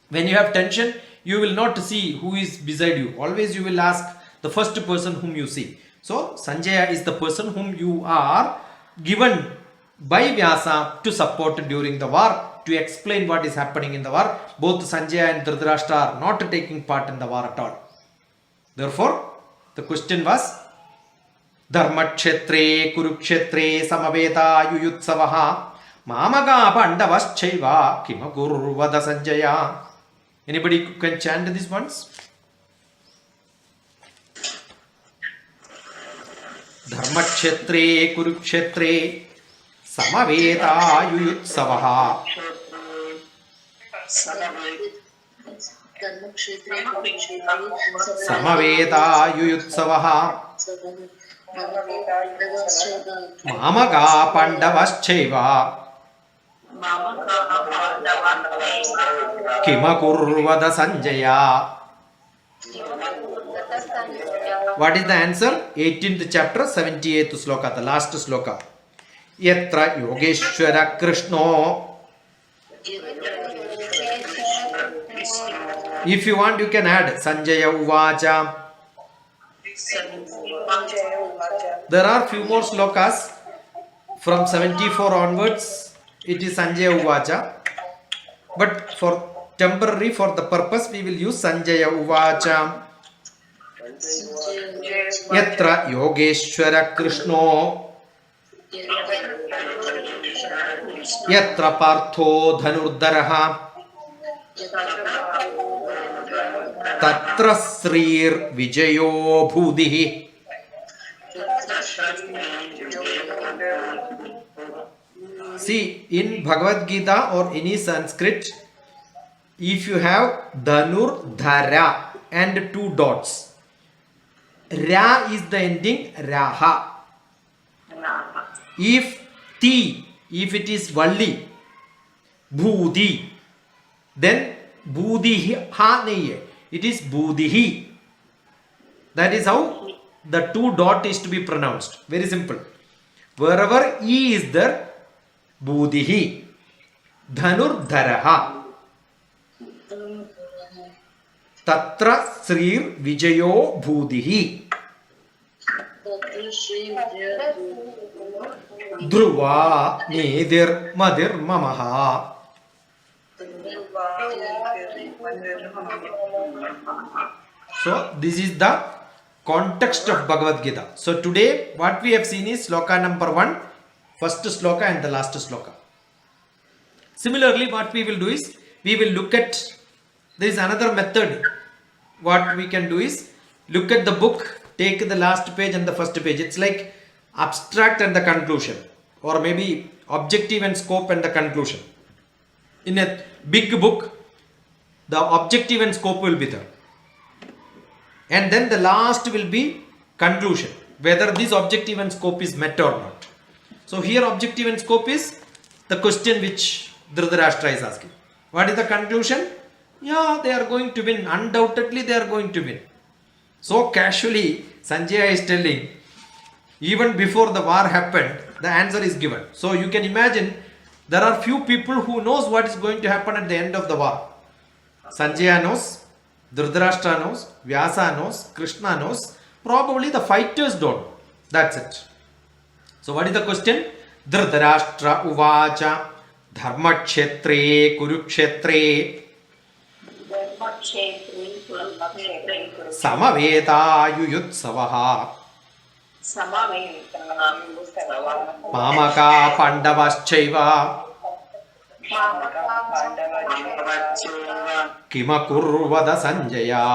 When you have tension, you will not see who is beside you. Always you will ask the first person whom you see. So, Sanjaya is the person whom you are given by Vyasa to support during the war, to explain what is happening in the war. Both Sanjaya and Dhritarashtra are not taking part in the war at all. Therefore, the question was, Dharmakshetre Kurukshetre Samaveta Yuyutsavaha Mamaga Pandavaschaiva Kimakurvada Sanjaya. Anybody can chant these ones? Dharmakshetre Kurukshetre Samaveta Yuyutsavaha Samaveta Yuyutsavaha Mamaga Pandavaschaiva Kimakurvada Sanjaya. What is the answer? 18th chapter, 78th sloka, the last sloka. Yatra Yogeshwara Krishno. If you want, you can add Sanjaya Uvacha. There are few more slokas from 74 onwards. It is Sanjaya Uvacha. But for temporary, for the purpose, we will use Sanjaya Uvacha. Yatra Yogeshwara Krishno. Yatra Partho Dhanurdaraha. Tatra Srir Vijayo Bhudihi. See, in Bhagavad Gita or any Sanskrit, if you have Dhanur Dhara and two dots, Ra is the ending Raha. If it is Valli, Bhudi, then Budhihi ha nahi hai. It is Budhihi. That is how the two dot is to be pronounced. Very simple. Wherever E is there, Budhihi. Dhanur Dharaha. Tatra Srir Vijayo Budhihi. Dhruva Nedir Madir Mamaha. So this is the context of Bhagavad Gita. So today what we have seen is sloka number 1, first sloka and the last sloka. Similarly, what we will do is, we will look at, there is another method. What we can do is, look at the book, take the last page and the first page. It's like abstract and the conclusion, or maybe objective and scope and the conclusion. In a big book, the objective and scope will be there. And then the last will be conclusion, whether this objective and scope is met or not. So here objective and scope is the question which Dhritarashtra is asking. What is the conclusion? Yeah, they are going to win. Undoubtedly they are going to win. So casually Sanjaya is telling, even before the war happened, the answer is given. So you can imagine, there are few people who knows what is going to happen at the end of the war. Sanjaya knows, Dhritarashtra knows, Vyasa knows, Krishna knows. Probably the fighters don't. That's it. So what is the question? Dhritarashtra Uvacha Dharmakshetre Kurukshetre Samaveta Yuyutsavaha Mamaka Pandavaschaiva Kimakurvada Sanjaya.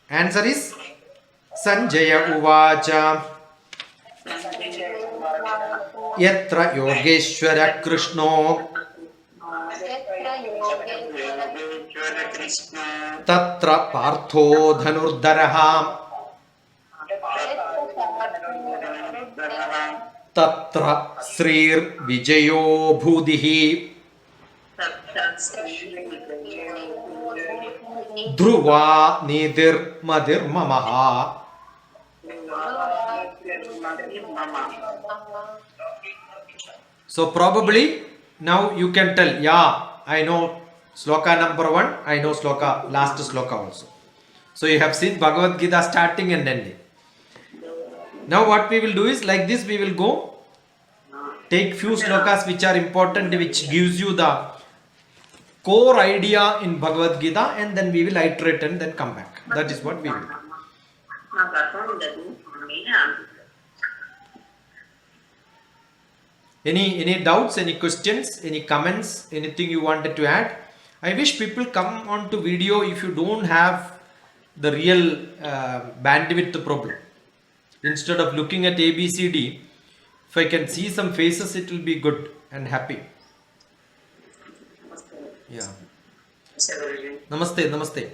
Answer is Sanjaya Uvacha यत्र योगेश्वर कृष्णो तत्र पार्थो धनुर्धरः तत्र श्रीर्विजयो भूतिः Dhruva नीतिर्मतिर्ममः. So probably now you can tell, yeah, I know sloka number 1, I know sloka, last sloka also. So you have seen Bhagavad Gita starting and ending. Now what we will do is like this, we will go take few slokas which are important, which gives you the core idea in Bhagavad Gita, and then we will iterate and then come back. That is what we will do. Any doubts, any questions, any comments, anything you wanted to add? I wish people come on to video if you don't have the real bandwidth problem. Instead of looking at ABCD, if I can see some faces, it will be good and happy. Yeah. Namaste, namaste.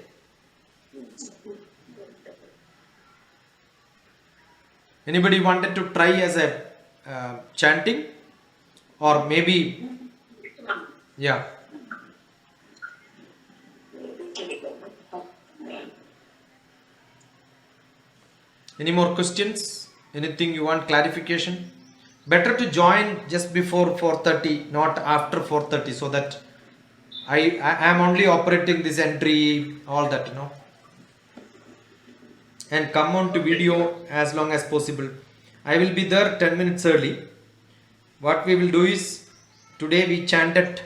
Anybody wanted to try as a chanting? Or maybe, yeah. Any more questions? Anything you want clarification? Better to join just before 4:30, not after 4:30, so that I am only operating this entry, all that, you know. And come on to video as long as possible. I will be there 10 minutes early. What we will do is, today we chanted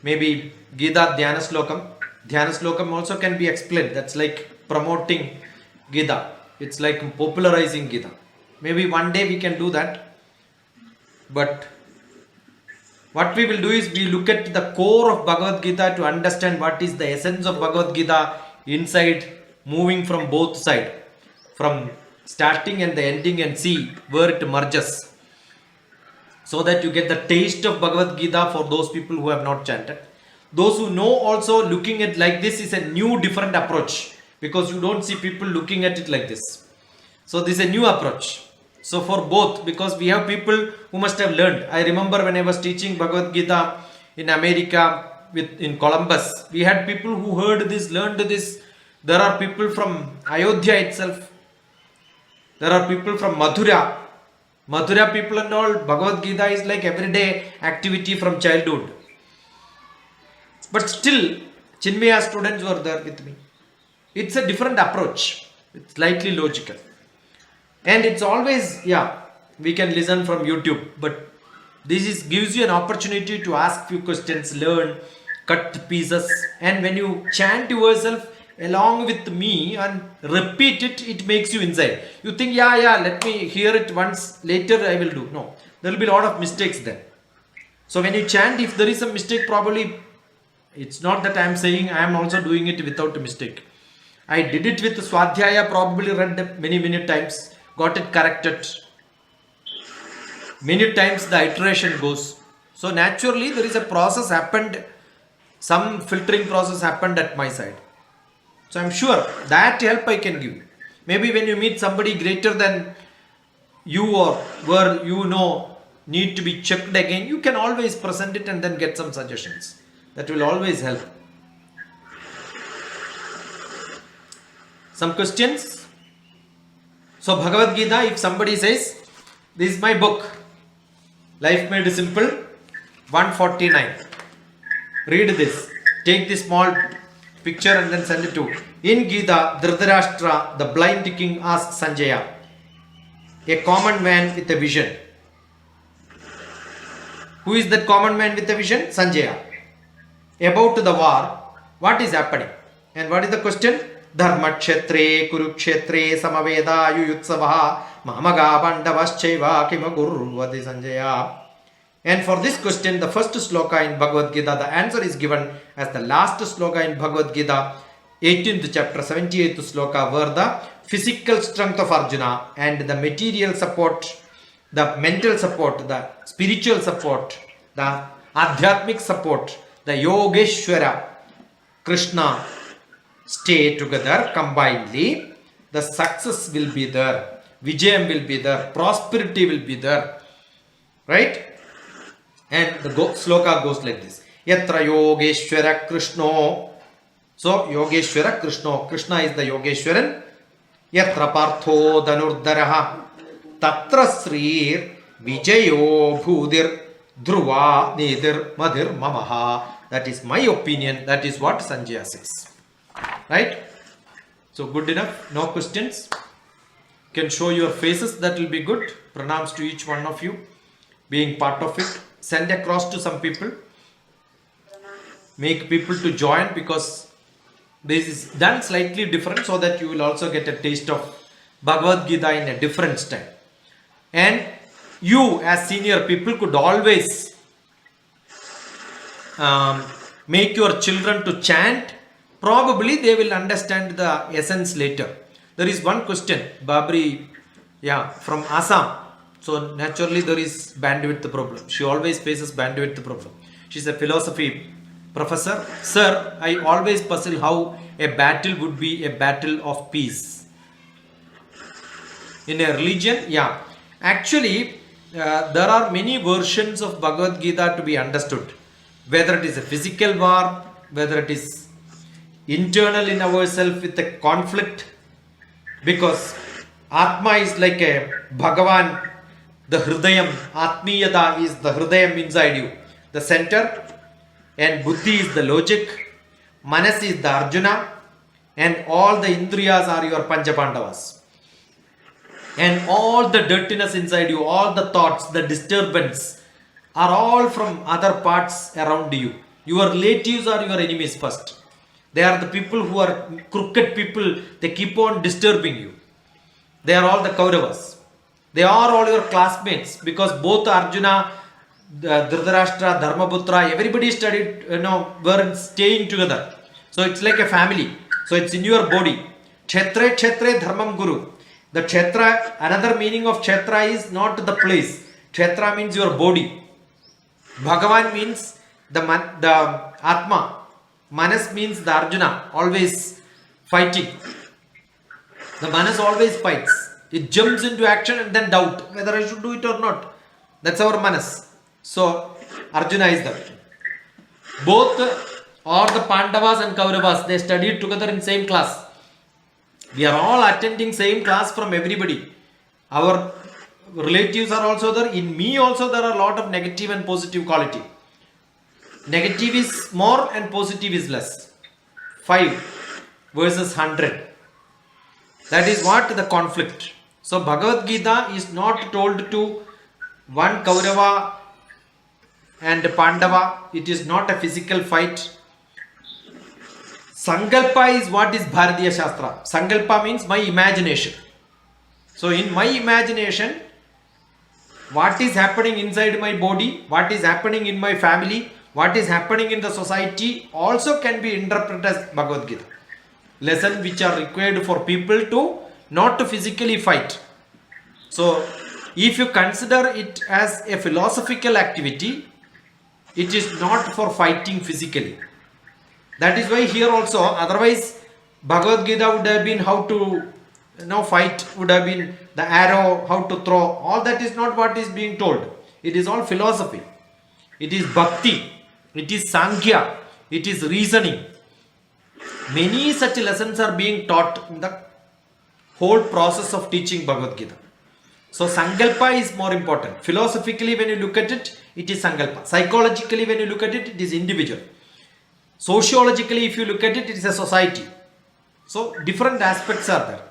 maybe Gita Dhyana Slokam. Dhyana Slokam also can be explained. That's like promoting Gita. It's like popularizing Gita. Maybe one day we can do that. But what we will do is, we look at the core of Bhagavad Gita to understand what is the essence of Bhagavad Gita inside, moving from both sides, from starting and the ending, and see where it merges. So that you get the taste of Bhagavad Gita for those people who have not chanted. Those who know also, looking at like this is a new different approach, because you don't see people looking at it like this. So this is a new approach. So for both, because we have people who must have learned. I remember when I was teaching Bhagavad Gita in America, in Columbus, we had people who heard this, learned this. There are people from Ayodhya itself. There are people from Mathura. Mathura people and all, Bhagavad Gita is like everyday activity from childhood. But still, Chinmaya students were there with me. It's a different approach. It's slightly logical. And it's always, yeah, we can listen from YouTube. But this is gives you an opportunity to ask few questions, learn, cut pieces. And when you chant yourself along with me and repeat it, it makes you inside. You think, yeah, let me hear it once, later I will do. No, there will be a lot of mistakes there. So when you chant, if there is a mistake, probably it's not that I am saying I am also doing it without a mistake. I did it with Swadhyaya, probably read many times, got it corrected. Many times the iteration goes. So naturally there is a process happened, some filtering process happened at my side. So I'm sure that help I can give. Maybe when you meet somebody greater than you, or where you know need to be checked again, you can always present it and then get some suggestions. That will always help. Some questions? So Bhagavad Gita, if somebody says, this is my book, Life Made Simple, 149. Read this. Take this small picture and then send it to. In Gita, Dhritarashtra, the blind king, asks Sanjaya, a common man with a vision. Who is that common man with a vision? Sanjaya. About the war, what is happening? And what is the question? Dharma kshetre kurukshetre samaveda yuyutsavaha mamaga pandavaschaiva kimagurvati Sanjaya. And for this question, the first sloka in Bhagavad Gita, the answer is given as the last sloka in Bhagavad Gita, 18th chapter, 78th sloka, where the physical strength of Arjuna and the material support the mental support, the spiritual support, the adhyatmic support, the Yogeshwara, Krishna stay together combinedly, the success will be there, Vijayam will be there, prosperity will be there, right? And the sloka goes like this: Yatra Yogeshwara Krishno. So Yogeshwara Krishno, Krishna is the Yogeshwaran. Yatra Partho Dhanurdaraha Tatra Srir Vijayo Bhudir Dhruva Nidir Madhir Mamaha. That is my opinion. That is what Sanjaya says. Right? So good enough. No questions. You can show your faces. That will be good. Pranams to each one of you being part of it. Send across to some people. Make people to join, because this is done slightly different, so that you will also get a taste of Bhagavad Gita in a different style. And you as senior people could always make your children to chant. Probably they will understand the essence later. There is one question, Babri, from Assam. So naturally there is bandwidth problem. She always faces bandwidth problem. She's a philosophy professor. Sir, I always puzzle how a battle would be a battle of peace. In a religion, actually there are many versions of Bhagavad Gita to be understood. Whether it is a physical war, whether it is internal in ourselves with a conflict, because Atma is like a Bhagavan, the Hridayam, Atmiyada is the Hridayam inside you, the center, and Buddhi is the logic, Manas is the Arjuna, and all the Indriyas are your Panchapandavas. And all the dirtiness inside you, all the thoughts, the disturbance are all from other parts around you. Your relatives are your enemies first. They are the people who are crooked people. They keep on disturbing you. They are all the Kauravas. They are all your classmates, because both Arjuna, Dhritarashtra, Dharmaputra, everybody studied, were staying together. So it's like a family. So it's in your body. Kshetre dharmam guru. The kshetra, another meaning of kshetra is not the place. Kshetra means your body. Bhagavan means the Atma. Manas means the Arjuna, always fighting. The Manas always fights. It jumps into action and then doubt whether I should do it or not. That's our Manas. So Arjuna is that. Both or the Pandavas and Kauravas, they studied together in same class. We are all attending same class from everybody. Our relatives are also there. In me also there are a lot of negative and positive quality. Negative is more and positive is less. 5 versus 100. That is what the conflict. So Bhagavad Gita is not told to one Kaurava and Pandava. It is not a physical fight. Sankalpa is what is Bharatiya Shastra. Sankalpa means my imagination. So in my imagination, what is happening inside my body, what is happening in my family, what is happening in the society also can be interpreted as Bhagavad Gita. Lessons which are required for people to not to physically fight. So if you consider it as a philosophical activity, it is not for fighting physically. That is why here also, otherwise Bhagavad Gita would have been how to fight, would have been the arrow, how to throw. All that is not what is being told. It is all philosophy. It is bhakti. It is sankhya. It is reasoning. Many such lessons are being taught in the whole process of teaching Bhagavad Gita. So sankalpa is more important. Philosophically when you look at it, it is sankalpa. Psychologically when you look at it, it is individual. Sociologically if you look at it, it is a society. So different aspects are there.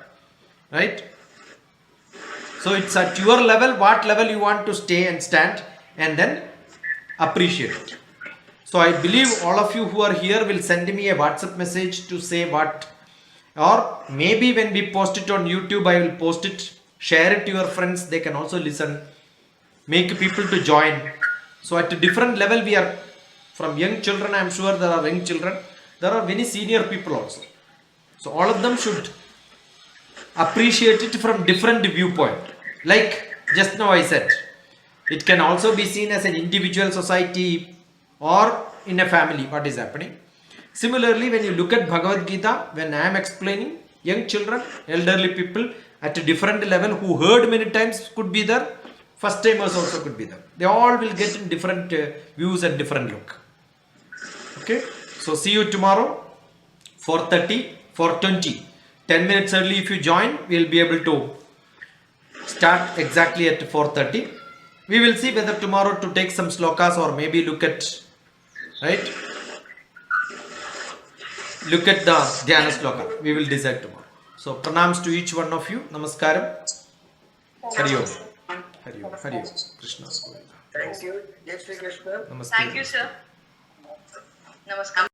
Right? So it's at your level, what level you want to stay and stand, and then appreciate it. So I believe all of you who are here will send me a WhatsApp message to say what, or maybe when we post it on YouTube, I will post it, share it to your friends, they can also listen, make people to join. So at a different level we are, from young children, I am sure there are young children, there are many senior people also. So all of them should appreciate it from different viewpoint. Like Just now I said it can also be seen as an individual, society, or in a family. What is happening? Similarly, when you look at Bhagavad Gita, when I am explaining, young children, elderly people at a different level who heard many times could be there, first timers also could be there. They all will get in different views and different look. Okay, so see you tomorrow, 4:30, 4:20. 10 minutes early if you join, we will be able to start exactly at 4:30. We will see whether tomorrow to take some slokas or maybe look at, right? Look at the Dhyana sloka. We will decide tomorrow. So pranams to each one of you. Namaskaram. Hari Om. Hari Om. Hari Om. Krishna. Thank you. Jai Shri Krishna. Namaste. Thank you, sir. Namaskar.